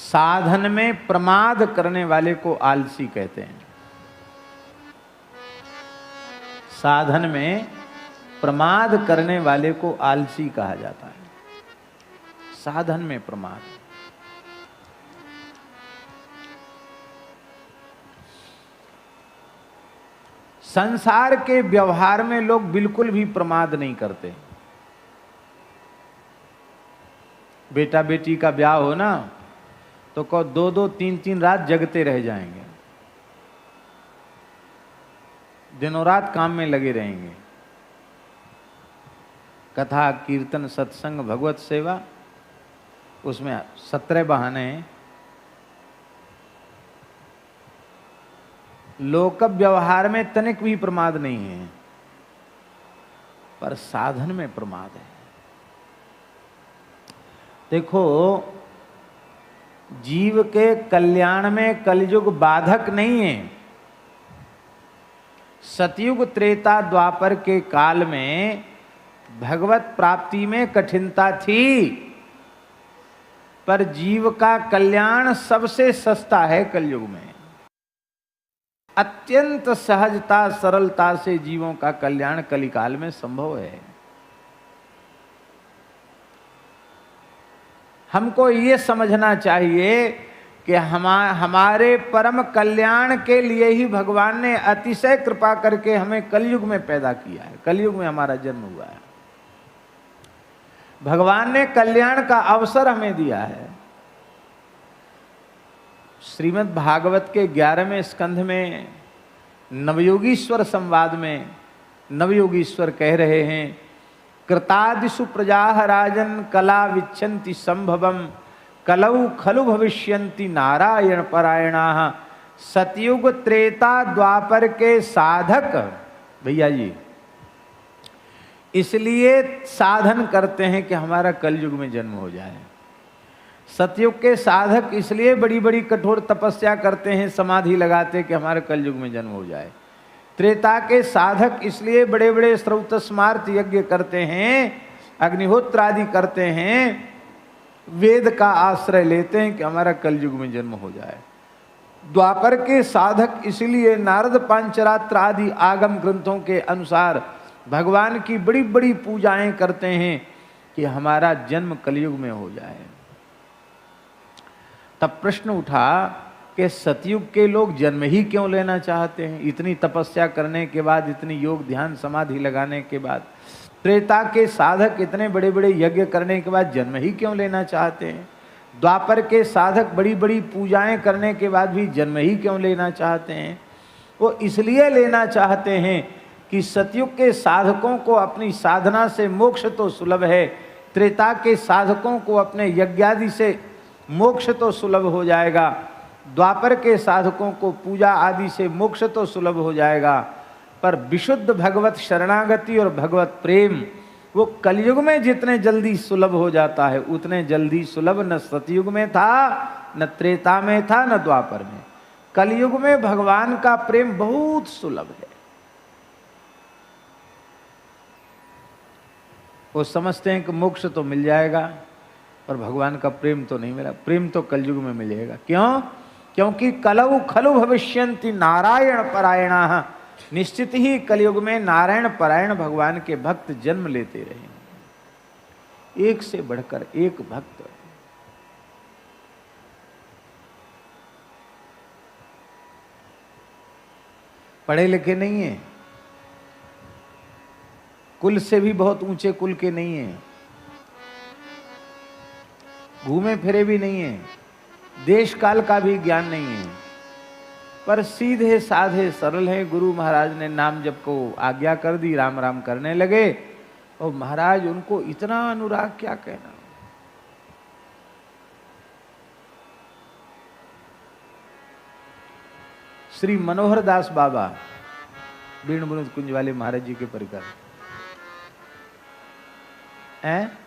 साधन में प्रमाद करने वाले को आलसी कहते हैं। साधन में प्रमाद करने वाले को आलसी कहा जाता है। साधन में प्रमाद। संसार के व्यवहार में लोग बिल्कुल भी प्रमाद नहीं करते। बेटा बेटी का ब्याह हो ना तो कहो 2-2 3-3 रात जगते रह जाएंगे, दिनों रात काम में लगे रहेंगे। कथा कीर्तन सत्संग भगवत सेवा, उसमें 17 बहाने हैं। लोक व्यवहार में तनिक भी प्रमाद नहीं है, पर साधन में प्रमाद है। देखो, जीव के कल्याण में कलयुग बाधक नहीं है। सतयुग त्रेता द्वापर के काल में भगवत प्राप्ति में कठिनता थी, पर जीव का कल्याण सबसे सस्ता है कलयुग में। अत्यंत सहजता सरलता से जीवों का कल्याण कलिकाल में संभव है। हमको ये समझना चाहिए कि हमारे परम कल्याण के लिए ही भगवान ने अतिशय कृपा करके हमें कलयुग में पैदा किया है, कलयुग में हमारा जन्म हुआ है। भगवान ने कल्याण का अवसर हमें दिया है। श्रीमद् भागवत के 11वें स्कंध में नवयोगीश्वर संवाद में नवयोगीश्वर कह रहे हैं, कृतादिषु प्रजाः राजन् कला विच्छन्ति संभवम् कलौ खलु भविष्यन्ति नारायण परायणाः। सतयुग त्रेता द्वापर के साधक भैया जी इसलिए साधन करते हैं कि हमारा कलयुग में जन्म हो जाए। सतयुग के साधक इसलिए बड़ी बड़ी कठोर तपस्या करते हैं, समाधि लगाते कि हमारे कलयुग में जन्म हो जाए। त्रेता के साधक इसलिए बड़े बड़े श्रौत स्मार्त यज्ञ करते हैं, अग्निहोत्र आदि करते हैं, वेद का आश्रय लेते हैं कि हमारा कलयुग में जन्म हो जाए। द्वापर के साधक इसलिए नारद पांचरात्र आदि आगम ग्रंथों के अनुसार भगवान की बड़ी बड़ी पूजाएं करते हैं कि हमारा जन्म कलयुग में हो जाए। तब प्रश्न उठा कि सतयुग के लोग जन्म ही क्यों लेना चाहते हैं? इतनी तपस्या करने के बाद, इतनी योग ध्यान समाधि लगाने के बाद, त्रेता के साधक इतने बड़े बड़े यज्ञ करने के बाद जन्म ही क्यों लेना चाहते हैं? द्वापर के साधक बड़ी बड़ी पूजाएं करने के बाद भी जन्म ही क्यों लेना चाहते हैं? वो इसलिए लेना चाहते हैं कि सतयुग के साधकों को अपनी साधना से मोक्ष तो सुलभ है, त्रेता के साधकों को अपने यज्ञादि से मोक्ष तो सुलभ हो जाएगा, द्वापर के साधकों को पूजा आदि से मोक्ष तो सुलभ हो जाएगा, पर विशुद्ध भगवत शरणागति और भगवत प्रेम वो कलयुग में जितने जल्दी सुलभ हो जाता है उतने जल्दी सुलभ न सतयुग में था, न त्रेता में था, न द्वापर में। कलयुग में भगवान का प्रेम बहुत सुलभ है। वो समझते हैं कि मोक्ष तो मिल जाएगा, पर भगवान का प्रेम तो नहीं मिला। प्रेम तो कलयुग में मिलेगा। क्यों? क्योंकि कलौ खलु भविष्यन्ति नारायण परायणाः। निश्चित ही कलयुग में नारायण परायण भगवान के भक्त जन्म लेते रहेंगे, एक से बढ़कर एक भक्त। पढ़े लिखे नहीं है, कुल से भी बहुत ऊंचे कुल के नहीं है, घूमे फिरे भी नहीं है, देश काल का भी ज्ञान नहीं है, पर सीधे साधे सरल है। गुरु महाराज ने नाम जप को आज्ञा कर दी, राम राम करने लगे, और महाराज उनको इतना अनुराग, क्या कहना। श्री मनोहर दास बाबा बीण बुनुद कुंज वाले महाराज जी के परिकर हैं।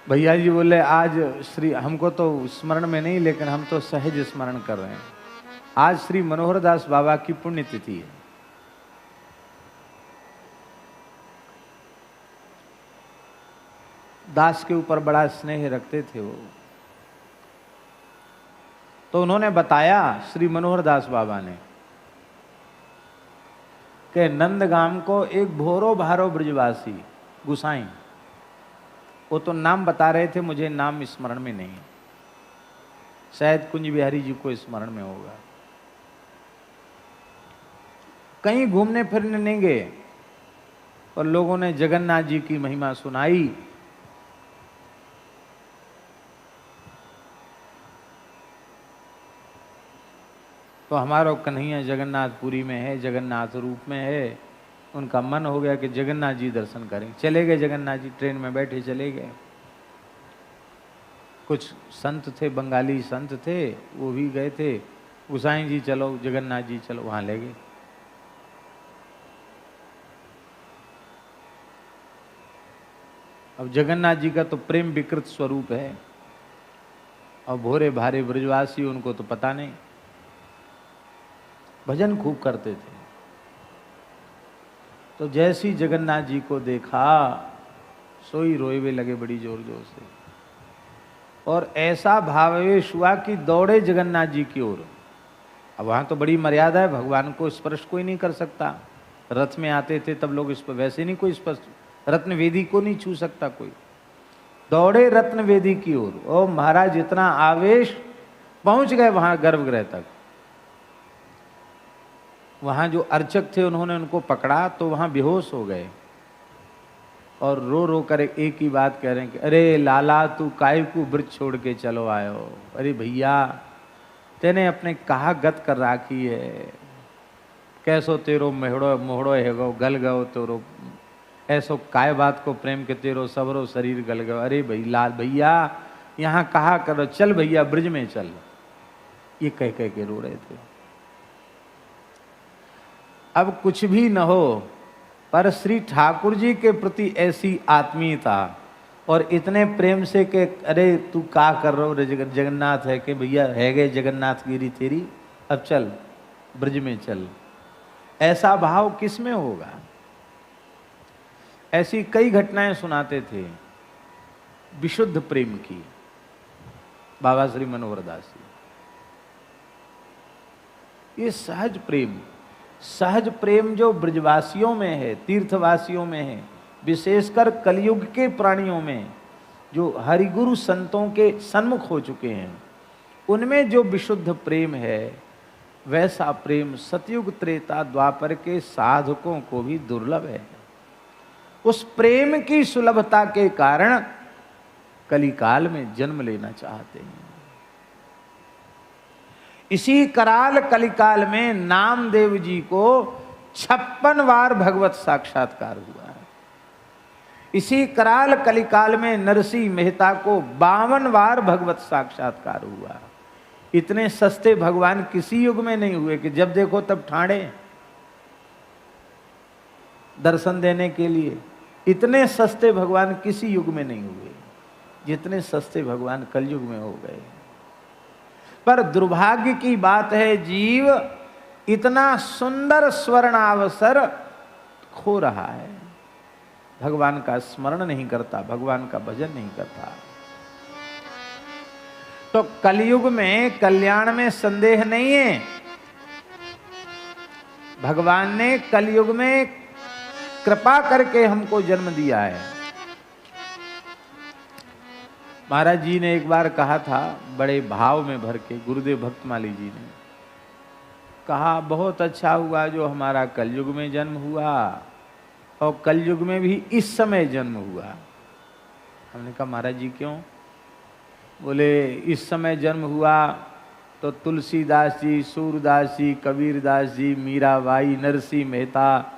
भैया जी बोले आज श्री, हमको तो स्मरण में नहीं लेकिन हम तो सहज स्मरण कर रहे हैं, आज श्री मनोहर दास बाबा की पुण्यतिथि है। दास के ऊपर बड़ा स्नेह रखते थे वो। तो उन्होंने बताया श्री मनोहर दास बाबा ने कि नंदगाम को एक भोरो भारो ब्रजवासी गुसाई, वो तो नाम बता रहे थे, मुझे नाम स्मरण में नहीं, शायद कुंज बिहारी जी को स्मरण में होगा। कहीं घूमने फिरने नहीं गए और लोगों ने जगन्नाथ जी की महिमा सुनाई। तो हमारा कन्हैया जगन्नाथपुरी में है, जगन्नाथ रूप में है। उनका मन हो गया कि जगन्नाथ जी दर्शन करें। चले गए जगन्नाथ जी, ट्रेन में बैठे चले गए। कुछ संत थे, बंगाली संत थे, वो भी गए थे। गोसाई जी चलो, जगन्नाथ जी चलो, वहां ले गए। अब जगन्नाथ जी का तो प्रेम विकृत स्वरूप है, और भोरे भारे ब्रजवासी उनको तो पता नहीं। भजन खूब करते थे। तो जैसी जगन्नाथ जी को देखा सोई रोए वे लगे बड़ी जोर जोर से, और ऐसा भावावेश हुआ कि दौड़े जगन्नाथ जी की ओर। अब वहां तो बड़ी मर्यादा है, भगवान को स्पर्श कोई नहीं कर सकता। रथ में आते थे तब लोग इस पर, वैसे नहीं कोई स्पर्श, रत्न वेदी को नहीं छू सकता कोई। दौड़े रत्न वेदी की ओर। ओ महाराज, इतना आवेश, पहुंच गए वहां गर्भगृह तक। वहां जो अर्चक थे उन्होंने उनको पकड़ा तो वहां बेहोश हो गए, और रो रो कर एक ही बात कह रहे हैं कि अरे लाला, तू काय को ब्रज छोड़ के चलो आयो। अरे भैया, तेने अपने कहा गत कर राखी है, कैसो तेरो मोहड़ो मोहड़ो है गो गल गयो तेरो, ऐसो काय बात को प्रेम के तेरो सबरो शरीर गल गयो। अरे भाई लाल भैया, यहाँ कहा करो, चल भैया ब्रज में चल। ये कह कह के रो रहे थे। अब कुछ भी न हो, पर श्री ठाकुर जी के प्रति ऐसी आत्मीयता और इतने प्रेम से कि अरे तू का कर रहा हो, जगन्नाथ है कि भैया है गए जगन्नाथ गिरी तेरी, अब चल ब्रज में चल। ऐसा भाव किस में होगा? ऐसी कई घटनाएं सुनाते थे विशुद्ध प्रेम की बाबा श्री मनोहर दास जी। ये सहज प्रेम, सहज प्रेम जो ब्रजवासियों में है, तीर्थवासियों में है, विशेषकर कलयुग के प्राणियों में, जो हरिगुरु संतों के सन्मुख हो चुके हैं, उनमें जो विशुद्ध प्रेम है, वैसा प्रेम सतयुग त्रेता द्वापर के साधकों को भी दुर्लभ है। उस प्रेम की सुलभता के कारण कलिकाल में जन्म लेना चाहते हैं। इसी कराल कलिकाल में नामदेव जी को 56 बार भगवत साक्षात्कार हुआ है। इसी कराल कलिकाल में नरसिंह मेहता को 52 बार भगवत साक्षात्कार हुआ। इतने सस्ते भगवान किसी युग में नहीं हुए कि जब देखो तब ठाणे दर्शन देने के लिए। इतने सस्ते भगवान किसी युग में नहीं हुए जितने सस्ते भगवान कलयुग में हो गए। पर दुर्भाग्य की बात है, जीव इतना सुंदर स्वर्णावसर खो रहा है, भगवान का स्मरण नहीं करता, भगवान का भजन नहीं करता। तो कलयुग में कल्याण में संदेह नहीं है। भगवान ने कलयुग में कृपा करके हमको जन्म दिया है। महाराज जी ने एक बार कहा था, बड़े भाव में भर के, गुरुदेव भक्तमाली जी ने कहा, बहुत अच्छा हुआ जो हमारा कलयुग में जन्म हुआ, और कलयुग में भी इस समय जन्म हुआ। हमने कहा महाराज जी क्यों? बोले इस समय जन्म हुआ तो तुलसीदास जी, सूरदास जी, कबीरदास जी, मीराबाई, नरसिंह मेहता,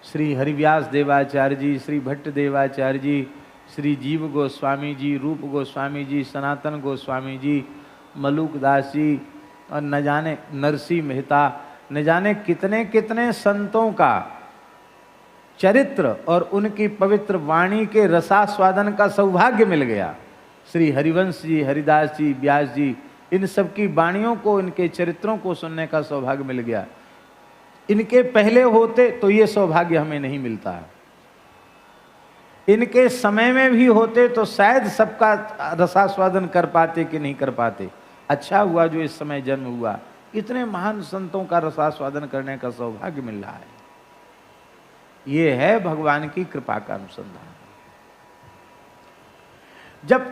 श्री हरिव्यास देवाचार्य जी, श्री भट्ट देवाचार्य जी, श्री जीव गोस्वामी जी, रूप गोस्वामी जी, सनातन गोस्वामी जी, मलुक दास जी, और न जाने नरसिंह मेहता, न जाने कितने कितने संतों का चरित्र और उनकी पवित्र वाणी के रसास्वादन का सौभाग्य मिल गया। श्री हरिवंश जी, हरिदास जी, व्यास जी, इन सब की वाणियों को, इनके चरित्रों को सुनने का सौभाग्य मिल गया। इनके पहले होते तो ये सौभाग्य हमें नहीं मिलता। इनके समय में भी होते तो शायद सबका रसास्वादन कर पाते कि नहीं कर पाते। अच्छा हुआ जो इस समय जन्म हुआ, इतने महान संतों का रसास्वादन करने का सौभाग्य मिल रहा है। ये है भगवान की कृपा का अनुसंधान। जब